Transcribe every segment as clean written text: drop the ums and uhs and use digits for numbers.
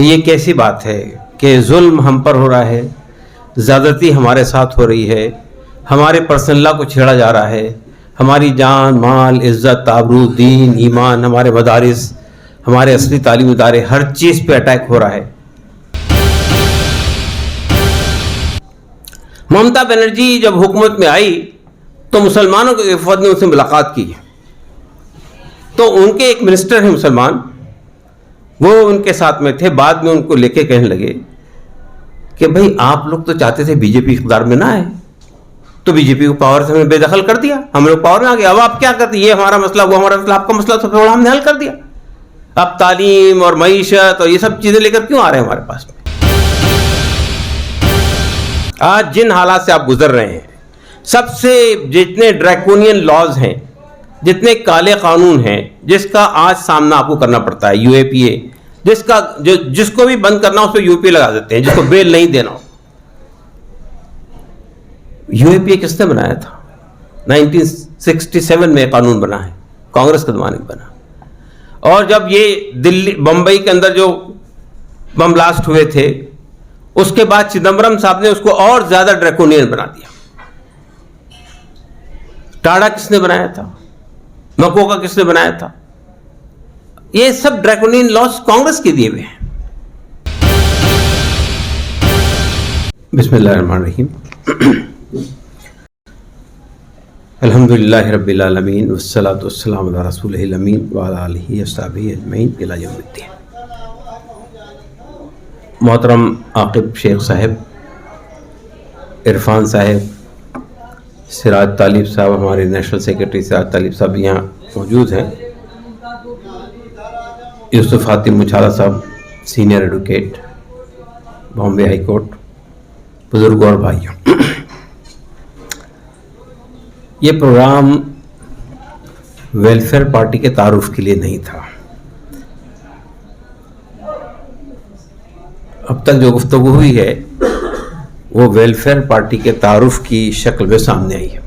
کہ یہ کیسی بات ہے کہ ظلم ہم پر ہو رہا ہے، زیادتی ہمارے ساتھ ہو رہی ہے، ہمارے پرسنل لا کو چھیڑا جا رہا ہے، ہماری جان، مال، عزت، آبرو، دین، ایمان، ہمارے مدارس، ہمارے اصلی تعلیمی ادارے، ہر چیز پہ اٹیک ہو رہا ہے۔ ممتا بنرجی جب حکومت میں آئی تو مسلمانوں کے وفد نے ان سے ملاقات کی، تو ان کے ایک منسٹر ہیں مسلمان، وہ ان کے ساتھ میں تھے۔ بعد میں ان کو لے کے کہنے لگے کہ بھئی آپ لوگ تو چاہتے تھے بی جے پی اقتدار میں نہ آئے، تو بی جے پی کو پاور سے ہم نے بے دخل کر دیا، ہم لوگ پاور میں آ گئے، اب آپ کیا کرتے؟ یہ ہمارا مسئلہ، وہ ہمارا مسئلہ، آپ کا مسئلہ سب سے بڑا ہم نے حل کر دیا، اب تعلیم اور معیشت اور یہ سب چیزیں لے کر کیوں آ رہے ہیں ہمارے پاس میں؟ آج جن حالات سے آپ گزر رہے ہیں، سب سے جتنے ڈریکونین لاز ہیں، جتنے کالے قانون ہیں، جس کا آج سامنا آپ کو کرنا پڑتا ہے، یو اے پی اے، جس کو بھی بند کرنا ہو اس پہ یو پی اے لگا دیتے ہیں، جس کو بیل نہیں دینا ہو۔ یو اے پی اے کس نے بنایا تھا؟ 1967 میں قانون بنا ہے، کانگریس کے زمانے میں بنا، اور جب یہ دلی بمبئی کے اندر جو بم بلاسٹ ہوئے تھے، اس کے بعد چدمبرم صاحب نے اس کو اور زیادہ ڈریکونین بنا دیا۔ ٹاڈا کس نے بنایا تھا؟ مکوکا کس نے بنایا تھا؟ یہ سب ڈریکونین لاس کانگریس کے دیے ہوئے ہیں۔ بسم اللہ الرحمن الرحیم۔ الحمدللہ رب العالمین والصلاة والسلام علی رسولہ الامین وعلی آلہ وصحبہ اجمعین الی یوم الدین۔ محترم عاقب شیخ صاحب، عرفان صاحب، سراج طالب صاحب، ہمارے نیشنل سیکرٹری سراج طالب صاحب یہاں موجود ہیں، یوسف حاتم مچھارا صاحب، senior advocate, Bombay high court, بزرگوں اور بھائیوں، یہ پروگرام ویلفیئر پارٹی کے تعارف کے لیے نہیں تھا۔ اب تک جو گفتگو ہوئی ہے وہ ویلفیئر پارٹی کے تعارف کی شکل میں سامنے آئی ہے۔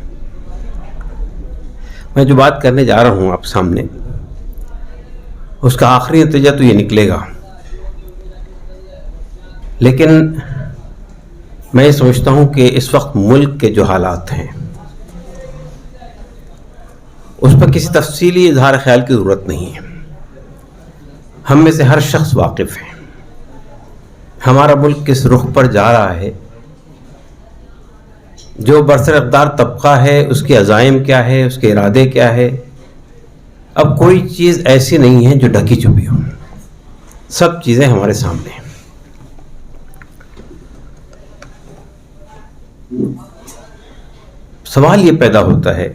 میں جو بات کرنے جا رہا ہوں آپ سامنے، اس کا آخری نتیجہ تو یہ نکلے گا، لیکن میں یہ سمجھتا ہوں کہ اس وقت ملک کے جو حالات ہیں اس پر کسی تفصیلی اظہار خیال کی ضرورت نہیں ہے۔ ہم میں سے ہر شخص واقف ہے ہمارا ملک کس رخ پر جا رہا ہے، جو برسر اقتدار طبقہ ہے اس کے عزائم کیا ہے، اس کے ارادے کیا ہے۔ اب کوئی چیز ایسی نہیں ہے جو ڈھکی چھپی ہو، سب چیزیں ہمارے سامنے ہیں۔ سوال یہ پیدا ہوتا ہے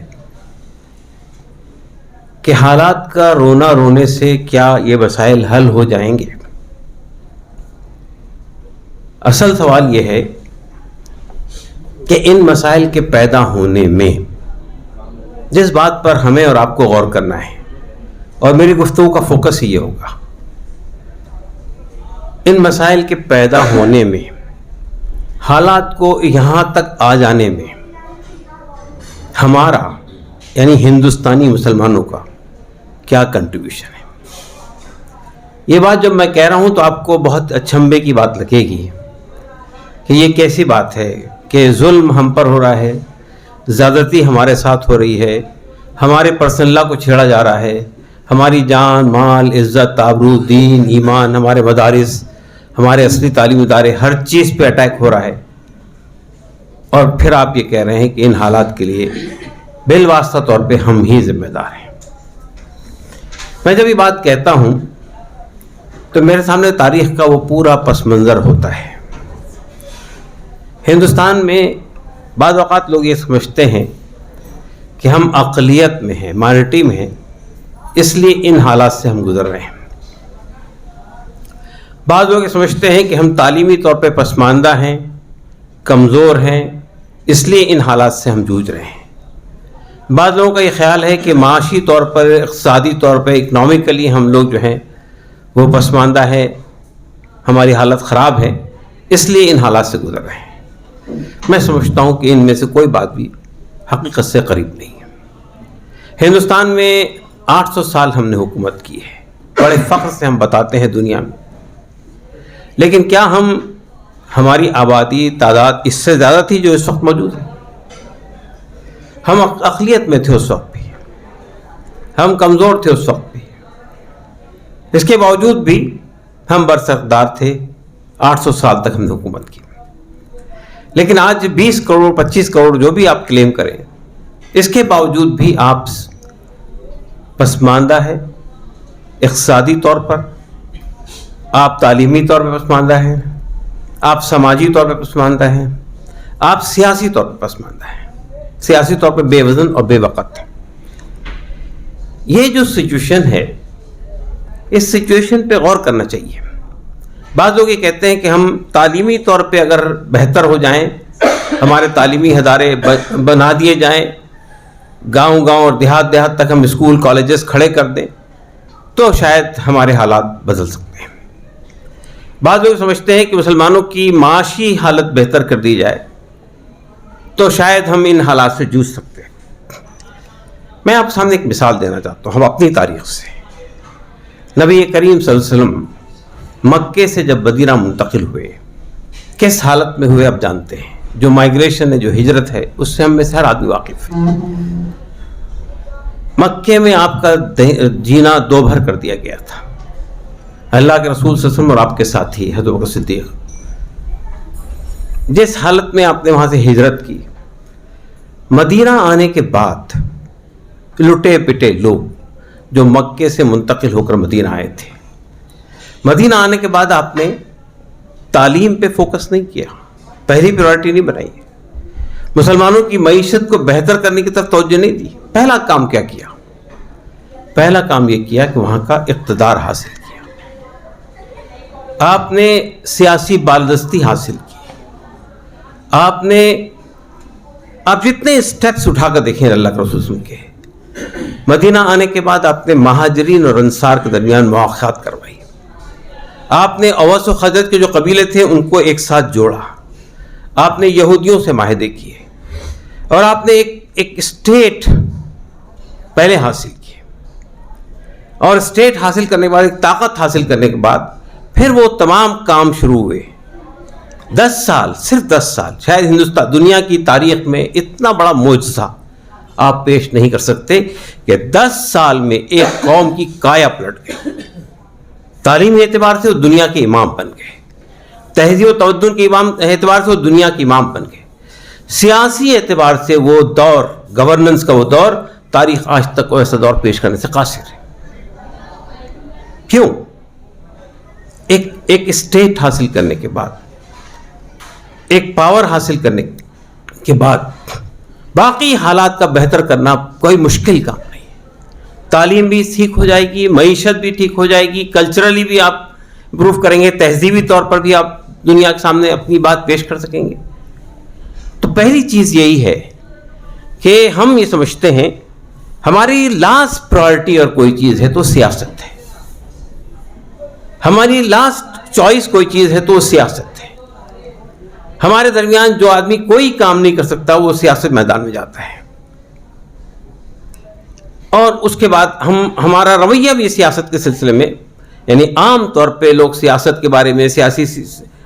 کہ حالات کا رونا رونے سے کیا یہ مسائل حل ہو جائیں گے؟ اصل سوال یہ ہے کہ ان مسائل کے پیدا ہونے میں جس بات پر ہمیں اور آپ کو غور کرنا ہے، اور میری گفتگو کا فوکس ہی یہ ہوگا، ان مسائل کے پیدا ہونے میں، حالات کو یہاں تک آ جانے میں ہمارا یعنی ہندوستانی مسلمانوں کا کیا کنٹریبیوشن ہے۔ یہ بات جب میں کہہ رہا ہوں تو آپ کو بہت اچھمبے کی بات لگے گی کہ یہ کیسی بات ہے کہ ظلم ہم پر ہو رہا ہے، زیادتی ہمارے ساتھ ہو رہی ہے، ہمارے پرسنل لا کو چھیڑا جا رہا ہے، ہماری جان، مال، عزت، آبرو، دین، ایمان، ہمارے مدارس، ہمارے اصلی تعلیمی ادارے، ہر چیز پہ اٹیک ہو رہا ہے، اور پھر آپ یہ کہہ رہے ہیں کہ ان حالات کے لیے بالواسطہ طور پہ ہم ہی ذمہ دار ہیں۔ میں جب یہ بات کہتا ہوں تو میرے سامنے تاریخ کا وہ پورا پس منظر ہوتا ہے۔ ہندوستان میں بعض اوقات لوگ یہ سمجھتے ہیں کہ ہم اقلیت میں ہیں، مائنورٹی میں ہیں، اس لیے ان حالات سے ہم گزر رہے ہیں۔ بعض لوگ یہ سمجھتے ہیں کہ ہم تعلیمی طور پہ پسماندہ ہیں، کمزور ہیں، اس لیے ان حالات سے ہم جوجھ رہے ہیں۔ بعض لوگوں کا یہ خیال ہے کہ معاشی طور پر، اقتصادی طور پر، اکنامکلی ہم لوگ جو ہیں وہ پسماندہ ہے، ہماری حالت خراب ہے، اس لیے ان حالات سے گزر رہے ہیں۔ میں سمجھتا ہوں کہ ان میں سے کوئی بات بھی حقیقت سے قریب نہیں ہے۔ ہندوستان میں 800 سال ہم نے حکومت کی ہے، بڑے فخر سے ہم بتاتے ہیں دنیا میں لیکن کیا ہماری آبادی تعداد اس سے زیادہ تھی جو اس وقت موجود ہے؟ ہم اقلیت میں تھے اس وقت بھی، ہم کمزور تھے اس وقت بھی، اس کے باوجود بھی ہم برسردار تھے، 800 سال تک ہم نے حکومت کی. لیکن آج 20 کروڑ 25 کروڑ جو بھی آپ کلیم کریں، اس کے باوجود بھی آپ پسماندہ ہے. اقتصادی طور پر آپ تعلیمی طور پہ پسماندہ ہیں، آپ سماجی طور پہ پسماندہ ہیں، آپ سیاسی طور پہ پسماندہ ہیں، سیاسی طور پہ بے وزن اور بے وقت. یہ جو سچویشن ہے، اس سچویشن پہ غور کرنا چاہیے. بعض لوگ یہ کہتے ہیں کہ ہم تعلیمی طور پہ اگر بہتر ہو جائیں، ہمارے تعلیمی ادارے بنا دیے جائیں، گاؤں گاؤں اور دیہات دیہات تک ہم اسکول کالجز کھڑے کر دیں تو شاید ہمارے حالات بدل سکتے ہیں. بعض لوگ سمجھتے ہیں کہ مسلمانوں کی معاشی حالت بہتر کر دی جائے تو شاید ہم ان حالات سے جوجھ سکتے ہیں. میں آپ سامنے ایک مثال دینا چاہتا ہوں ہم اپنی تاریخ سے. نبی کریم صلی اللہ علیہ وسلم مکے سے جب مدینہ منتقل ہوئے، کس حالت میں ہوئے آپ جانتے ہیں. جو مائگریشن ہے، جو ہجرت ہے، اس سے ہم میں سے ہر آدمی واقف ہے. مکے میں آپ کا جینا دو بھر کر دیا گیا تھا. اللہ کے رسول صلی اللہ علیہ وسلم اور آپ کے ساتھی حضرت ابوبکر صدیق، جس حالت میں آپ نے وہاں سے ہجرت کی، مدینہ آنے کے بعد لٹے پٹے لوگ جو مکے سے منتقل ہو کر مدینہ آئے تھے، مدینہ آنے کے بعد آپ نے تعلیم پہ فوکس نہیں کیا، پہلی پریورٹی نہیں بنائی، مسلمانوں کی معیشت کو بہتر کرنے کی طرف توجہ نہیں دی. پہلا کام کیا کیا؟ پہلا کام یہ کیا کہ وہاں کا اقتدار حاصل کیا. آپ نے سیاسی بالدستی حاصل کی. آپ جتنے اسٹیپس اٹھا کر دیکھیں اللہ کے رسول کے، مدینہ آنے کے بعد آپ نے مہاجرین اور انصار کے درمیان مواخات کروائی. آپ نے اوس و خزرج کے جو قبیلے تھے ان کو ایک ساتھ جوڑا. آپ نے یہودیوں سے معاہدے کیے اور آپ نے ایک اسٹیٹ پہلے حاصل کی. اور اسٹیٹ حاصل کرنے کے بعد، ایک طاقت حاصل کرنے کے بعد، پھر وہ تمام کام شروع ہوئے. 10 سال، صرف 10 سال، شاید ہندوستان دنیا کی تاریخ میں اتنا بڑا معجزہ آپ پیش نہیں کر سکتے کہ 10 سال میں ایک قوم کی کایا پلٹ گئی. تعلیمی اعتبار سے وہ دنیا کے امام بن گئے، تہذیب و تمدن کے اعتبار سے وہ دنیا کے امام بن گئے، سیاسی اعتبار سے وہ دور، گورننس کا وہ دور، تاریخ آج تک ایسا دور پیش کرنے سے قاصر ہے. کیوں؟ ایک اسٹیٹ حاصل کرنے کے بعد، ایک پاور حاصل کرنے کے بعد باقی حالات کا بہتر کرنا کوئی مشکل کام نہیں. تعلیم بھی ٹھیک ہو جائے گی، معیشت بھی ٹھیک ہو جائے گی، کلچرلی بھی آپ امپروو کریں گے، تہذیبی طور پر بھی آپ دنیا کے سامنے اپنی بات پیش کر سکیں گے. تو پہلی چیز یہی ہے کہ ہم یہ سمجھتے ہیں ہماری لاسٹ پرائرٹی اور کوئی چیز ہے تو سیاست ہے. ہماری لاسٹ چوائس کوئی چیز ہے تو وہ سیاست ہے. ہمارے درمیان جو آدمی کوئی کام نہیں کر سکتا وہ سیاست میدان میں جاتا ہے. اور اس کے بعد ہمارا رویہ بھی سیاست کے سلسلے میں، یعنی عام طور پہ لوگ سیاست کے بارے میں، سیاسی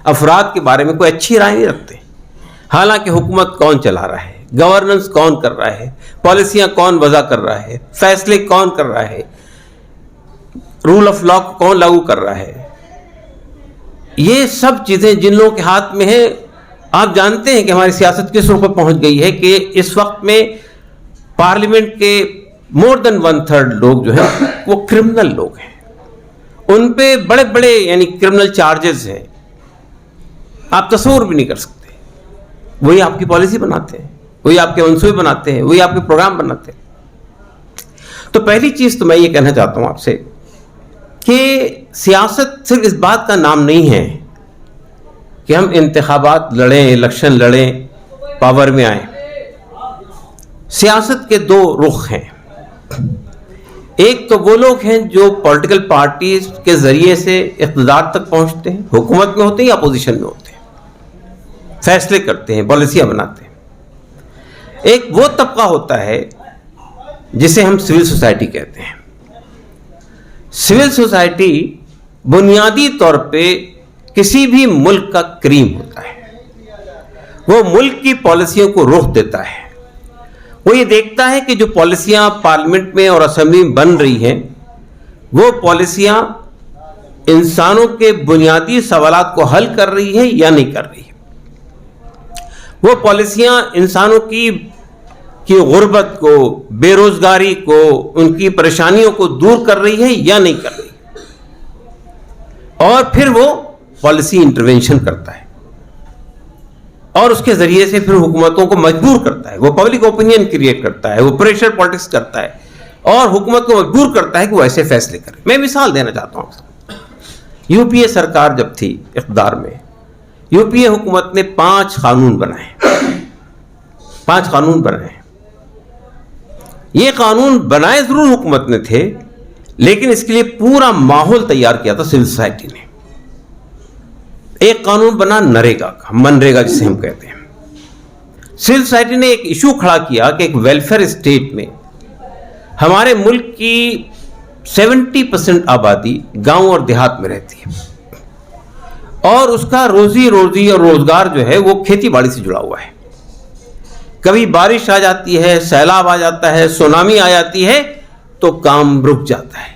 افراد کے بارے میں کوئی اچھی رائے نہیں رکھتے. حالانکہ حکومت کون چلا رہا ہے، گورننس کون کر رہا ہے، پالیسیاں کون وضع کر رہا ہے، فیصلے کون کر رہا ہے، رول آف لا کون لاگو کر رہا ہے، یہ سب چیزیں جن لوگوں کے ہاتھ میں ہیں. آپ جانتے ہیں کہ ہماری سیاست کس رخ پر پہنچ گئی ہے کہ اس وقت میں پارلیمنٹ کے مور دین 1/3 لوگ جو ہیں وہ کرمنل لوگ ہیں. ان پہ بڑے بڑے یعنی کرمنل چارجز ہیں، آپ تصور بھی نہیں کر سکتے. وہی آپ کی پالیسی بناتے ہیں، وہی آپ کے منصوبے بناتے ہیں، وہی آپ کے پروگرام بناتے ہیں. تو پہلی چیز تو میں یہ کہنا چاہتا ہوں آپ سے کہ سیاست صرف اس بات کا نام نہیں ہے کہ ہم انتخابات لڑیں، الیکشن لڑیں، پاور میں آئیں. سیاست کے دو رخ ہیں. ایک تو وہ لوگ ہیں جو پولیٹیکل پارٹیز کے ذریعے سے اقتدار تک پہنچتے ہیں، حکومت میں ہوتے ہیں یا اپوزیشن میں ہوتے ہیں، فیصلے کرتے ہیں، پالیسیاں بناتے ہیں. ایک وہ طبقہ ہوتا ہے جسے ہم سول سوسائٹی کہتے ہیں. سول سوسائٹی بنیادی طور پہ کسی بھی ملک کا کریم ہوتا ہے. وہ ملک کی پالیسیوں کو رخ دیتا ہے. وہ یہ دیکھتا ہے کہ جو پالیسیاں پارلیمنٹ میں اور اسمبلی میں بن رہی ہیں وہ پالیسیاں انسانوں کے بنیادی سوالات کو حل کر رہی ہے یا نہیں کر رہی ہے. وہ پالیسیاں انسانوں کی غربت کو، بے روزگاری کو، ان کی پریشانیوں کو دور کر رہی ہے یا نہیں کر رہی. اور پھر وہ پالیسی انٹرونشن کرتا ہے اور اس کے ذریعے سے پھر حکومتوں کو مجبور کرتا ہے. وہ پبلک اوپینین کریٹ کرتا ہے، وہ پریشر پالیٹکس کرتا ہے اور حکومت کو مجبور کرتا ہے کہ وہ ایسے فیصلے کرے. میں مثال دینا چاہتا ہوں. یو پی اے سرکار جب تھی اقتدار میں، یو پی اے حکومت نے 5 قانون بنائے. 5 قانون بنائے. یہ قانون بنائے ضرور حکومت نے تھے، لیکن اس کے لیے پورا ماحول تیار کیا تھا سول سوسائٹی نے. ایک قانون بنا نریگا کا، منریگا جسے ہم کہتے ہیں. سول سوسائٹی نے ایک ایشو کھڑا کیا کہ ایک ویلفیئر اسٹیٹ میں ہمارے ملک کی 70% آبادی گاؤں اور دیہات میں رہتی ہے اور اس کا روزی اور روزگار جو ہے وہ کھیتی باڑی سے جڑا ہوا ہے. کبھی بارش آ جاتی ہے، سیلاب آ جاتا ہے، سونامی آ جاتی ہے تو کام رک جاتا ہے،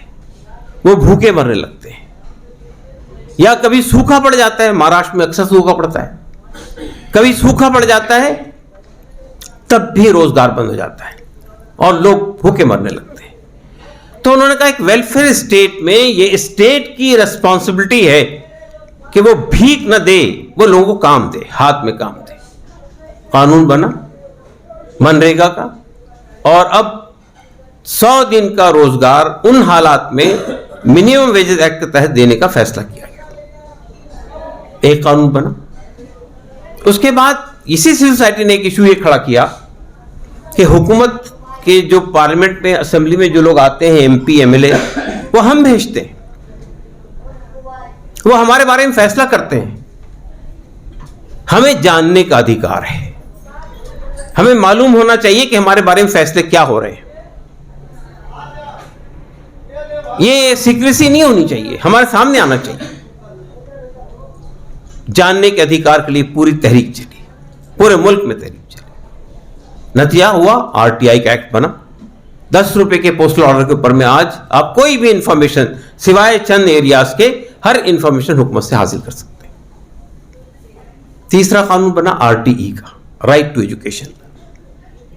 وہ بھوکے مرنے لگتے ہیں. یا کبھی سوکھا پڑ جاتا ہے، مہاراشٹر میں اکثر سوکھا پڑتا ہے، کبھی سوکھا پڑ جاتا ہے تب بھی روزگار بند ہو جاتا ہے اور لوگ بھوکے مرنے لگتے ہیں. تو انہوں نے کہا ایک ویلفیئر اسٹیٹ میں یہ اسٹیٹ کی ریسپانسبلٹی ہے کہ وہ بھیک نہ دے، وہ لوگوں کو کام دے، ہاتھ میں کام دے. قانون بنا منریگا کا اور اب 100 دن کا روزگار ان حالات میں منیمم ویجز ایکٹ کے تحت دینے کا فیصلہ کیا گیا. ایک قانون بنا. اس کے بعد اسی سول سوسائٹی نے ایک ایشو یہ کھڑا کیا کہ حکومت کے جو پارلیمنٹ میں، اسمبلی میں جو لوگ آتے ہیں، M P M L A, وہ ہم بھیجتے ہیں، وہ ہمارے بارے میں فیصلہ کرتے ہیں. ہمیں جاننے کا ادھیکار ہے، ہمیں معلوم ہونا چاہیے کہ ہمارے بارے میں فیصلے کیا ہو رہے ہیں. یہ سیکریسی نہیں ہونی چاہیے، ہمارے سامنے آنا چاہیے. جاننے کے ادھیکار کے لیے پوری تحریک چلی، پورے ملک میں تحریک چلی. نتیجہ ہوا آر ٹی آئی کا ایکٹ بنا. 10 روپے کے پوسٹل آرڈر کے اوپر میں آج آپ کوئی بھی انفارمیشن سوائے چند ایریاز کے ہر انفارمیشن حکومت سے حاصل کر سکتے ہیں. تیسرا قانون بنا آر ٹی ای کا، رائٹ ٹو ایجوکیشن.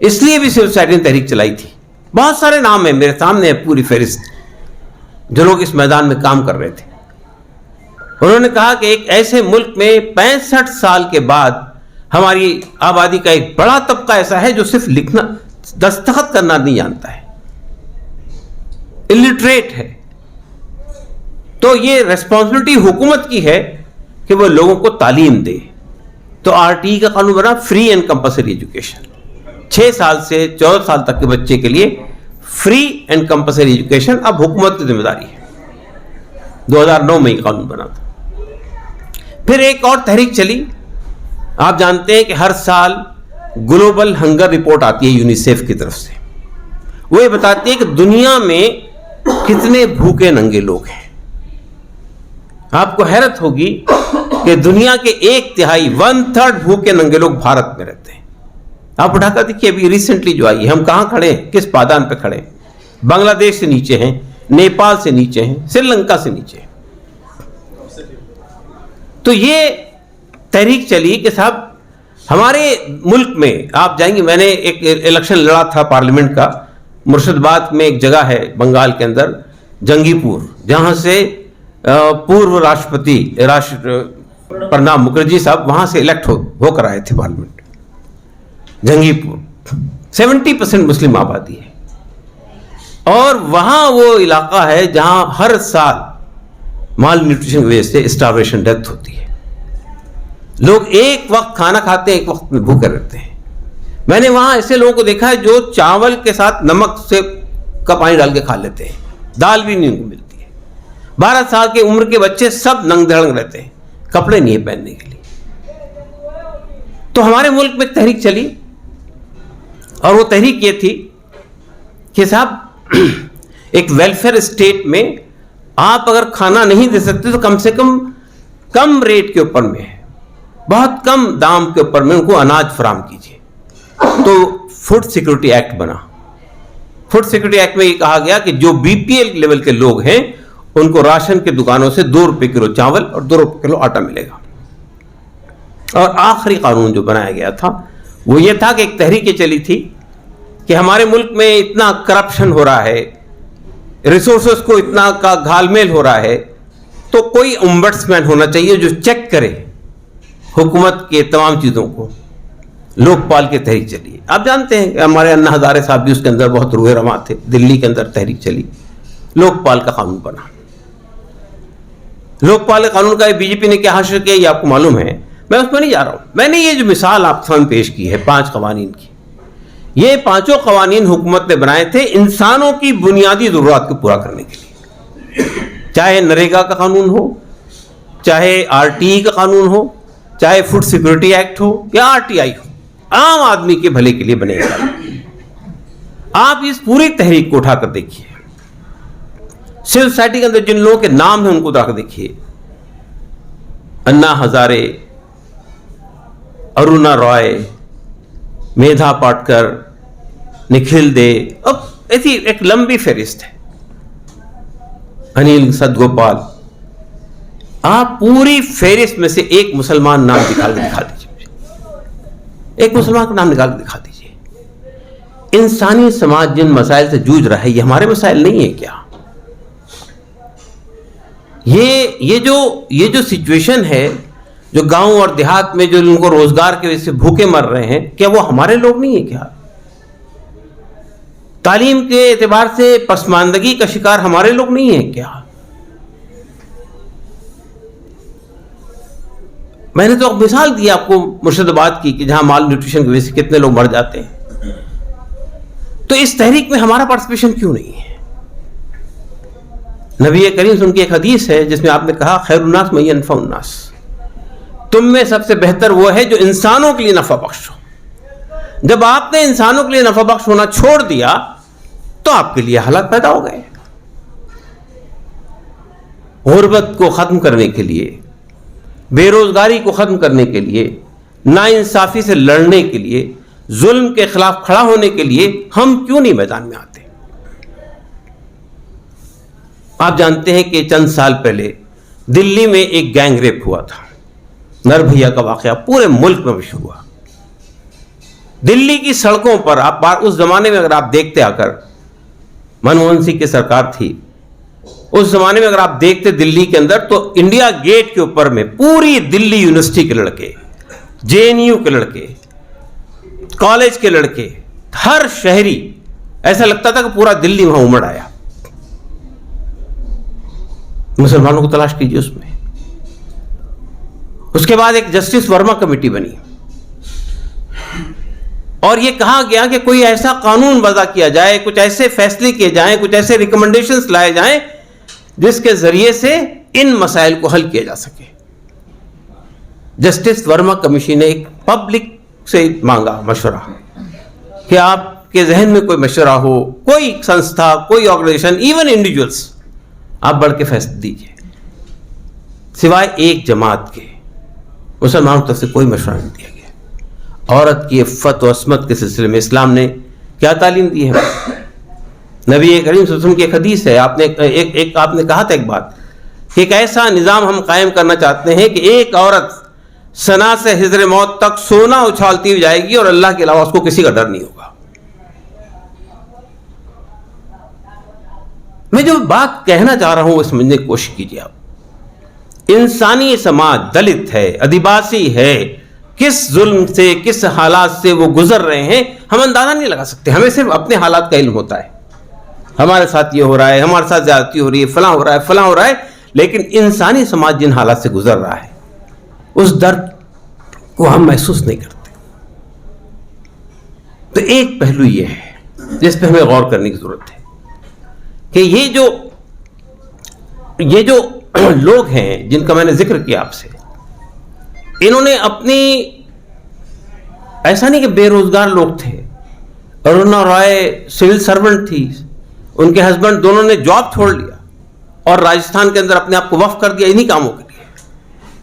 اس لیے بھی سول سوسائٹی نے تحریک چلائی تھی. بہت سارے نام ہیں میرے سامنے ہے، پوری فہرست جو لوگ اس میدان میں کام کر رہے تھے. انہوں نے کہا کہ ایک ایسے ملک میں 65 سال کے بعد ہماری آبادی کا ایک بڑا طبقہ ایسا ہے جو صرف لکھنا، دستخط کرنا نہیں جانتا ہے، الٹریٹ ہے. تو یہ ریسپانسبلٹی حکومت کی ہے کہ وہ لوگوں کو تعلیم دے. تو آر ٹی ای کا قانون بنا، فری اینڈ کمپلسری ایجوکیشن. 6 سال سے 14 سال تک کے بچے کے لیے فری اینڈ کمپلسری ایجوکیشن اب حکومت کی ذمہ داری ہے. 2009 میں یہ قانون بنا تھا. پھر ایک اور تحریک چلی. آپ جانتے ہیں کہ ہر سال گلوبل ہنگر رپورٹ آتی ہے یونیسیف کی طرف سے. وہ یہ بتاتی ہے کہ دنیا میں کتنے بھوکے ننگے لوگ ہیں. آپ کو حیرت ہوگی کہ دنیا کے 1/3 بھوکے ننگے لوگ بھارت میں رہتے ہیں. آپ اٹھا کر دیکھیے ابھی ریسنٹلی جو آئی ہے، ہم کہاں کھڑے ہیں، کس پادان پہ کھڑے ہیں. بنگلہ دیش سے نیچے ہیں، نیپال سے نیچے ہیں، سری لنکا سے نیچے ہیں. تو یہ تحریک چلی کہ صاحب ہمارے ملک میں آپ جائیں گے. میں نے ایک الیکشن لڑا تھا پارلیمنٹ کا، مرشد آباد میں ایک جگہ ہے بنگال کے اندر، جنگی پور، جہاں سے پورو راشٹرپتی پرناب مکھرجی صاحب وہاں سے الیکٹ ہو کر آئے تھے پارلیمنٹ. جنگی پور 70% مسلم آبادی ہے اور وہاں وہ علاقہ ہے جہاں ہر سال مال نیوٹریشن کی وجہ سے اسٹارویشن ڈیتھ ہوتی ہے. لوگ ایک وقت کھانا کھاتے ہیں، ایک وقت میں بھوکے رہتے ہیں. میں نے وہاں ایسے لوگوں کو دیکھا ہے جو چاول کے ساتھ نمک سے کا پانی ڈال کے کھا لیتے ہیں، دال بھی نہیں ان کو ملتی ہے. 12 سال کی عمر کے بچے سب ننگ دھڑنگ رہتے ہیں، کپڑے نہیں ہیں پہننے کے لیے. تو ہمارے ملک میں ایک تحریک چلی اور وہ تحریک یہ تھی کہ صاحب ایک ویلفیئر اسٹیٹ میں آپ اگر کھانا نہیں دے سکتے تو کم سے کم کم ریٹ کے اوپر میں ہے, بہت کم دام کے اوپر میں ان کو اناج فراہم کیجیے. تو فوڈ سیکورٹی ایکٹ بنا. فوڈ سیکورٹی ایکٹ میں یہ کہا گیا کہ جو بی پی ایل لیول کے لوگ ہیں ان کو راشن کی دکانوں سے 2 روپے کلو چاول اور 2 روپے کلو آٹا ملے گا. اور آخری قانون جو بنایا گیا تھا وہ یہ تھا کہ ایک تحریک چلی تھی کہ ہمارے ملک میں اتنا کرپشن ہو رہا ہے, ریسورسز کو اتنا کا گھال میل ہو رہا ہے, تو کوئی امبڈسمین ہونا چاہیے جو چیک کرے حکومت کے تمام چیزوں کو. لوک پال کی تحریک چلی. آپ جانتے ہیں کہ ہمارے انا ہزارے صاحب بھی اس کے اندر بہت روح رواں تھے. دلی کے اندر تحریک چلی, لوک پال کا قانون بنا. لوک پال قانون کا بی جے پی نے کیا حاصل کیا یہ آپ کو معلوم ہے, میں اس میں نہیں جا رہا ہوں. میں نے یہ جو مثال آپ سامنے پیش کی ہے 5 قوانین کی, یہ 5 قوانین حکومت نے بنائے تھے انسانوں کی بنیادی ضرورت کو پورا کرنے کے لیے. چاہے نریگا کا قانون ہو, چاہے آر ٹی ای کا قانون ہو, چاہے فوڈ سیکورٹی ایکٹ ہو یا آر ٹی آئی ہو, عام آدمی کے بھلے کے لیے بنے گا. آپ اس پوری تحریک کو اٹھا کر دیکھیے, سول سوسائٹی کے اندر جن لوگوں کے نام ہیں ان کو اٹھا کر دیکھیے. انا ہزارے, ارونا رائے, میدھا پاٹکر, نکھل دے, اب ایسی ایک لمبی فہرست ہے, انیل سدگوپال. آپ پوری فہرست میں سے ایک مسلمان نام نکال کے دکھا دیجیے, ایک مسلمان کا نام نکال کے دکھا دیجیے. انسانی سماج جن مسائل سے جوجھ رہا ہے یہ ہمارے مسائل نہیں ہے کیا؟ یہ جو سچویشن ہے, جو گاؤں اور دیہات میں جو ان کو روزگار کی وجہ سے بھوکے مر رہے ہیں, کیا وہ ہمارے لوگ نہیں ہیں کیا؟ تعلیم کے اعتبار سے پسماندگی کا شکار ہمارے لوگ نہیں ہیں کیا؟ میں نے تو مثال دی آپ کو مرشد آباد کی کہ جہاں مال نیوٹریشن کی وجہ سے کتنے لوگ مر جاتے ہیں. تو اس تحریک میں ہمارا پارٹیسپیشن کیوں نہیں ہے؟ نبی کریم صلی اللہ علیہ وسلم کی ایک حدیث ہے جس میں آپ نے کہا خیر الناس من ينفع الناس, تم میں سب سے بہتر وہ ہے جو انسانوں کے لیے نفع بخش ہو. جب آپ نے انسانوں کے لیے نفع بخش ہونا چھوڑ دیا تو آپ کے لیے حالات پیدا ہو گئے. غربت کو ختم کرنے کے لیے, بے روزگاری کو ختم کرنے کے لیے, ناانصافی سے لڑنے کے لیے, ظلم کے خلاف کھڑا ہونے کے لیے ہم کیوں نہیں میدان میں آتے؟ آپ جانتے ہیں کہ چند سال پہلے دلی میں ایک گینگ ریپ ہوا تھا, نربھیا کا واقعہ پورے ملک میں مشہور ہوا. دلی کی سڑکوں پر آپ اس زمانے میں اگر آپ دیکھتے, آ کر منموہن سنگھ کی سرکار تھی, اس زمانے میں اگر آپ دیکھتے دلی کے اندر تو انڈیا گیٹ کے اوپر میں پوری دلی یونیورسٹی کے لڑکے, جے این یو کے لڑکے, کالج کے لڑکے, ہر شہری, ایسا لگتا تھا کہ پورا دلی وہاں امڑ آیا. مسلمانوں کو تلاش کیجیے اس میں. اس کے بعد ایک جسٹس ورما کمیٹی بنی اور یہ کہا گیا کہ کوئی ایسا قانون وضع کیا جائے, کچھ ایسے فیصلے کیے جائیں, کچھ ایسے ریکمنڈیشنز لائے جائیں جس کے ذریعے سے ان مسائل کو حل کیا جا سکے. جسٹس ورما کمیشن نے ایک پبلک سے مانگا مشورہ کہ آپ کے ذہن میں کوئی مشورہ ہو, کوئی سنستھا, کوئی آرگنائزیشن, ایون انڈیویجولس, آپ بڑھ کے فیصلہ دیجیے. سوائے ایک جماعت کے مسلمانوں تک سے کوئی مشورہ نہیں دیا گیا. عورت کی عفت و عصمت کے سلسلے میں اسلام نے کیا تعلیم دی ہے؟ نبی کریم صلی اللہ علیہ وسلم کی ایک حدیث ہے, آپ نے کہا تھا ایک بات کہ ایک ایسا نظام ہم قائم کرنا چاہتے ہیں کہ ایک عورت سنا سے حضر موت تک سونا اچھالتی ہوئی جائے گی اور اللہ کے علاوہ اس کو کسی کا ڈر نہیں ہوگا. میں جو بات کہنا چاہ رہا ہوں وہ سمجھنے کی کوشش کیجیے. آپ انسانی سماج دلت ہے, آدیواسی ہے, کس ظلم سے, کس حالات سے وہ گزر رہے ہیں ہم اندازہ نہیں لگا سکتے. ہمیں صرف اپنے حالات کا علم ہوتا ہے, ہمارے ساتھ یہ ہو رہا ہے, ہمارے ساتھ زیادتی ہو رہی ہے, فلاں ہو رہا ہے, فلاں ہو رہا ہے, لیکن انسانی سماج جن حالات سے گزر رہا ہے اس درد کو ہم محسوس نہیں کرتے. تو ایک پہلو یہ ہے جس پہ ہمیں غور کرنے کی ضرورت ہے کہ یہ جو لوگ ہیں جن کا میں نے ذکر کیا آپ سے, انہوں نے اپنی, ایسا نہیں کہ بے روزگار لوگ تھے. ارونا رائے سول سرونٹ تھی, ان کے ہسبینڈ دونوں نے جاب چھوڑ لیا اور راجستھان کے اندر اپنے آپ کو وقف کر دیا انہی کاموں کے لیے.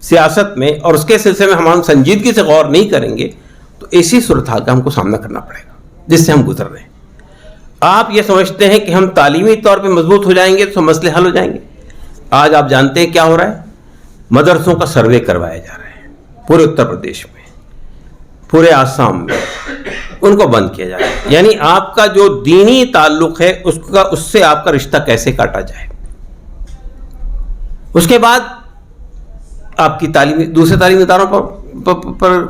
سیاست میں اور اس کے سلسلے میں ہم سنجیدگی سے غور نہیں کریں گے تو اسی صورتحال کا ہم کو سامنا کرنا پڑے گا جس سے ہم گزر رہے ہیں. آپ یہ سمجھتے ہیں کہ ہم تعلیمی طور پہ مضبوط ہو جائیں گے تو مسئلے حل ہو جائیں گے. آج آپ جانتے ہیں کیا ہو رہا ہے؟ مدرسوں کا سروے کروایا جا رہا ہے پورے اتر پردیش میں, پورے آسام میں, ان کو بند کیا جا رہا ہے. یعنی آپ کا جو دینی تعلق ہے اس سے آپ کا رشتہ کیسے کاٹا جائے. اس کے بعد آپ کی دوسرے تعلیمی اداروں پر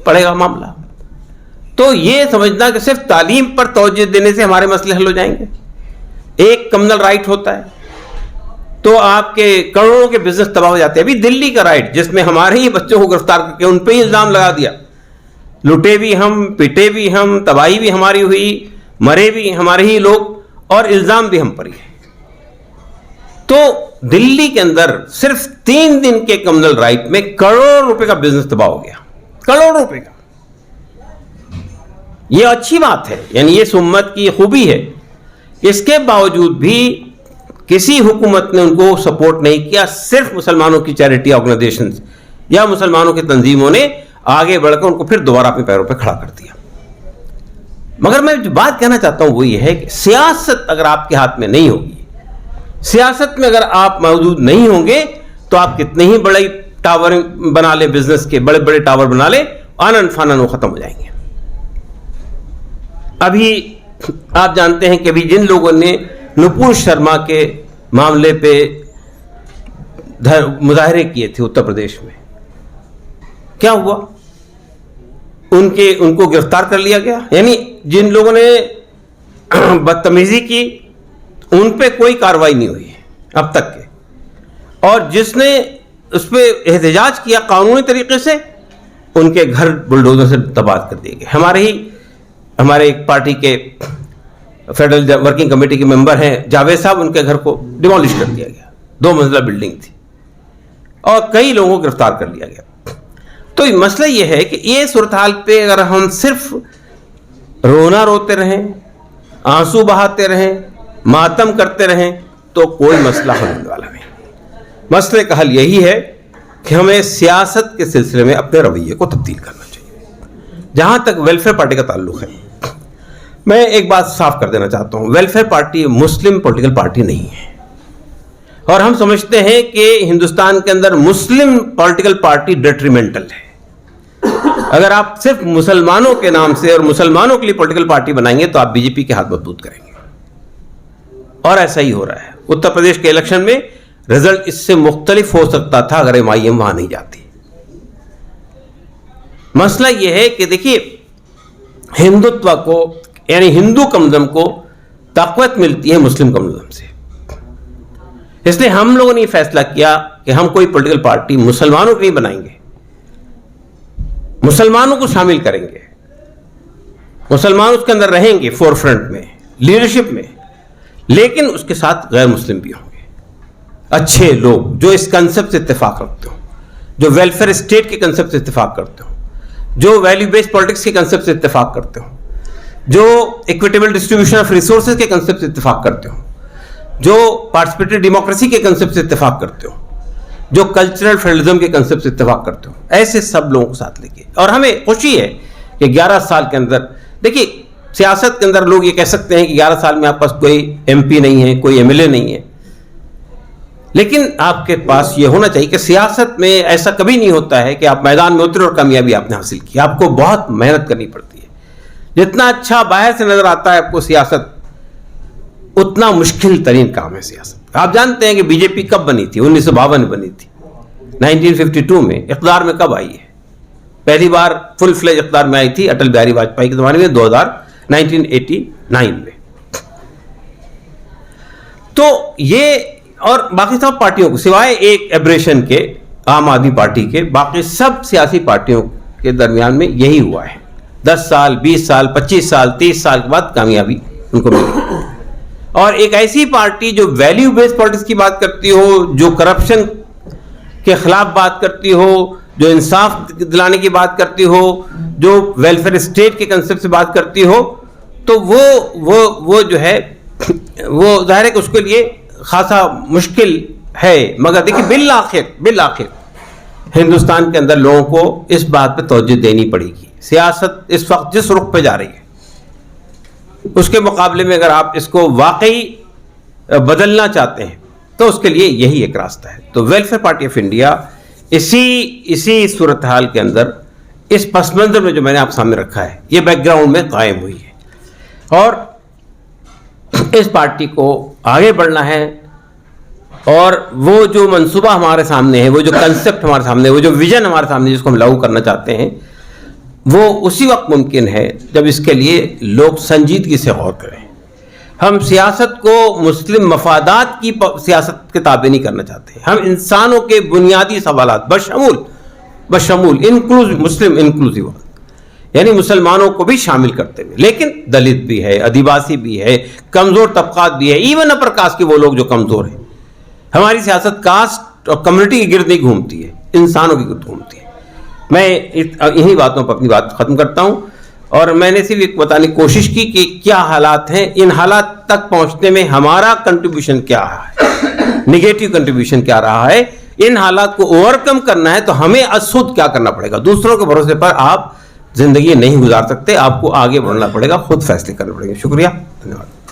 پڑے گا معاملہ. تو یہ سمجھنا کہ صرف تعلیم پر توجہ دینے سے ہمارے مسئلے حل ہو جائیں گے. ایک کمنل رائٹ ہوتا ہے تو آپ کے کروڑوں کے بزنس تباہ ہو جاتے ہیں. ابھی دلی کا رائٹ جس میں ہمارے ہی بچوں کو گرفتار کر کے ان پہ ہی الزام لگا دیا, لوٹے بھی ہم, پٹے بھی ہم, تباہی بھی ہماری ہوئی, مرے بھی ہمارے ہی لوگ اور الزام بھی ہم پر ہی ہے. تو دلی کے اندر صرف 3 دن کے کمنل رائٹ میں کروڑ روپے کا بزنس تباہ ہو گیا, کروڑ روپے کا. یہ اچھی بات ہے, یعنی یہ اس امت کی خوبی ہے. اس کے باوجود بھی کسی حکومت نے ان کو سپورٹ نہیں کیا. صرف مسلمانوں کی چیریٹی آرگنائزیشنز یا مسلمانوں کی تنظیموں نے آگے بڑھ کر ان کو پھر دوبارہ اپنے پیروں پہ کھڑا کر دیا. مگر میں جو بات کہنا چاہتا ہوں وہ یہ ہے کہ سیاست اگر آپ کے ہاتھ میں نہیں ہوگی, سیاست میں اگر آپ موجود نہیں ہوں گے تو آپ کتنے ہی بڑے ٹاور بنا لیں, بزنس کے بڑے بڑے ٹاور بنا لیں, آنن فانن وہ ختم ہو جائیں گے. ابھی آپ جانتے ہیں کہ ابھی جن لوگوں نے نپور شرما کے معاملے پہ مظاہرے کیے تھے اتر پردیش میں, کیا ہوا؟ ان کو گرفتار کر لیا گیا. یعنی جن لوگوں نے بدتمیزی کی ان پہ کوئی کارروائی نہیں ہوئی اب تک کے, اور جس نے اس پہ احتجاج کیا قانونی طریقے سے ان کے گھر بلڈوزر سے تباہ کر دیے گئے. ہمارے ایک پارٹی کے فیڈرل ورکنگ کمیٹی کے ممبر ہیں جاوید صاحب, ان کے گھر کو ڈیمولش کر دیا گیا. 2 منزلہ بلڈنگ تھی اور کئی لوگوں کو گرفتار کر لیا گیا. تو مسئلہ یہ ہے کہ یہ صورتحال پہ اگر ہم صرف رونا روتے رہیں, آنسو بہاتے رہیں, ماتم کرتے رہیں تو کوئی مسئلہ حل ہونے والا نہیں. مسئلے کا حل یہی ہے کہ ہمیں سیاست کے سلسلے میں اپنے رویے کو تبدیل کرنا چاہیے. جہاں تک ویلفیئر پارٹی کا تعلق ہے, میں ایک بات صاف کر دینا چاہتا ہوں, ویلفیئر پارٹی مسلم پولیٹیکل پارٹی نہیں ہے. اور ہم سمجھتے ہیں کہ ہندوستان کے اندر مسلم پولیٹیکل پارٹی ڈیٹریمنٹل ہے. اگر آپ صرف مسلمانوں کے نام سے اور مسلمانوں کے لیے پولیٹیکل پارٹی بنائیں گے تو آپ بی جے پی کے ہاتھ مضبوط کریں گے, اور ایسا ہی ہو رہا ہے. اتر پردیش کے الیکشن میں رزلٹ اس سے مختلف ہو سکتا تھا اگر MIM وہاں نہیں جاتی. مسئلہ یہ ہے کہ دیکھیے, ہندوتوا کو یعنی ہندو کمیونزم کو طاقت ملتی ہے مسلم کمیونزم سے. اس لیے ہم لوگوں نے یہ فیصلہ کیا کہ ہم کوئی پولیٹیکل پارٹی مسلمانوں کی نہیں بنائیں گے, مسلمانوں کو شامل کریں گے, مسلمان اس کے اندر رہیں گے فور فرنٹ میں, لیڈرشپ میں, لیکن اس کے ساتھ غیر مسلم بھی ہوں گے, اچھے لوگ جو اس کنسپٹ سے اتفاق رکھتے ہوں, جو ویلفیئر اسٹیٹ کے کنسپٹ سے اتفاق کرتے ہوں, جو ویلیو بیسڈ پالیٹکس کے کنسپٹ سے اتفاق کرتے ہوں, جو ایکویٹیبل ڈسٹریبیوشن آف ریسورسز کے کنسپٹ سے اتفاق کرتے ہوں, جو پارٹیسپیٹری ڈیموکریسی کے کنسپٹ سے اتفاق کرتے ہوں, جو کلچرل فیڈرلزم کے کنسپٹ سے اتفاق کرتے ہوں, ایسے سب لوگوں کو ساتھ لے کے. اور ہمیں خوشی ہے کہ 11 سال کے اندر, دیکھیے سیاست کے اندر لوگ یہ کہہ سکتے ہیں کہ 11 سال میں آپ پاس کوئی MP نہیں ہے, کوئی MLA نہیں ہے, لیکن آپ کے پاس یہ ہونا چاہیے کہ سیاست میں ایسا کبھی نہیں ہوتا ہے کہ آپ میدان میں اترے اور کامیابی آپ نے حاصل کی. آپ کو بہت محنت کرنی پڑتی ہے. جتنا اچھا باہر سے نظر آتا ہے آپ کو سیاست, اتنا مشکل ترین کام ہے سیاست. آپ جانتے ہیں کہ BJP کب بنی تھی؟ 1952 میں بنی تھی. 1952 میں اقتدار میں کب آئی ہے؟ پہلی بار فل فلیج اقتدار میں آئی تھی اٹل بہاری واجپئی کے زمانے میں 1989 میں. تو یہ اور باقی سب پارٹیوں کو سوائے ایک ایبریشن کے عام آدمی پارٹی کے, باقی سب سیاسی پارٹیوں کے درمیان میں یہی ہوا ہے. 10 سال 20 سال 25 سال 30 سال کے بعد کامیابی ان کو ملی. اور ایک ایسی پارٹی جو ویلیو بیسڈ پالیٹکس کی بات کرتی ہو, جو کرپشن کے خلاف بات کرتی ہو, جو انصاف دلانے کی بات کرتی ہو, جو ویلفیئر اسٹیٹ کے کنسپٹ سے بات کرتی ہو, تو وہ جو ہے وہ ظاہر ہے کہ اس کے لیے خاصا مشکل ہے. مگر دیکھیے بالآخر ہندوستان کے اندر لوگوں کو اس بات پہ توجہ دینی پڑے گی. سیاست اس وقت جس رخ پہ جا رہی ہے اس کے مقابلے میں اگر آپ اس کو واقعی بدلنا چاہتے ہیں تو اس کے لیے یہی ایک راستہ ہے. تو ویلفیئر پارٹی آف انڈیا اسی صورتحال کے اندر اس پس منظر میں جو میں نے آپ سامنے رکھا ہے یہ بیک گراؤنڈ میں قائم ہوئی ہے اور اس پارٹی کو آگے بڑھنا ہے. اور وہ جو منصوبہ ہمارے سامنے ہے, وہ جو کنسپٹ ہمارے سامنے ہے, وہ جو ویژن ہمارے سامنے ہے جس کو ہم لاگو کرنا چاہتے ہیں, وہ اسی وقت ممکن ہے جب اس کے لیے لوگ سنجیدگی سے غور کریں. ہم سیاست کو مسلم مفادات کی سیاست کے تابع نہیں کرنا چاہتے. ہم انسانوں کے بنیادی سوالات بشمول انکلوزیو مسلم انکلوزیو یعنی مسلمانوں کو بھی شامل کرتے ہوئے, لیکن دلت بھی ہے, آدیواسی بھی ہے, کمزور طبقات بھی ہے, ایون اپر کاسٹ کے وہ لوگ جو کمزور ہیں. ہماری سیاست کاسٹ اور کمیونٹی کی گرد نہیں گھومتی ہے, انسانوں کی گرد گھومتی ہے. میں انہی باتوں پر اپنی بات ختم کرتا ہوں اور میں نے صرف ایک بتانے کی کوشش کی کہ کیا حالات ہیں, ان حالات تک پہنچنے میں ہمارا کنٹریبیوشن کیا ہے, نگیٹو کنٹریبیوشن کیا رہا ہے. ان حالات کو اوور کم کرنا ہے تو ہمیں خود کیا کرنا پڑے گا. دوسروں کے بھروسے پر آپ زندگی نہیں گزار سکتے, آپ کو آگے بڑھنا پڑے گا, خود فیصلے کرنے پڑیں گے. شکریہ, دھنیہ واد.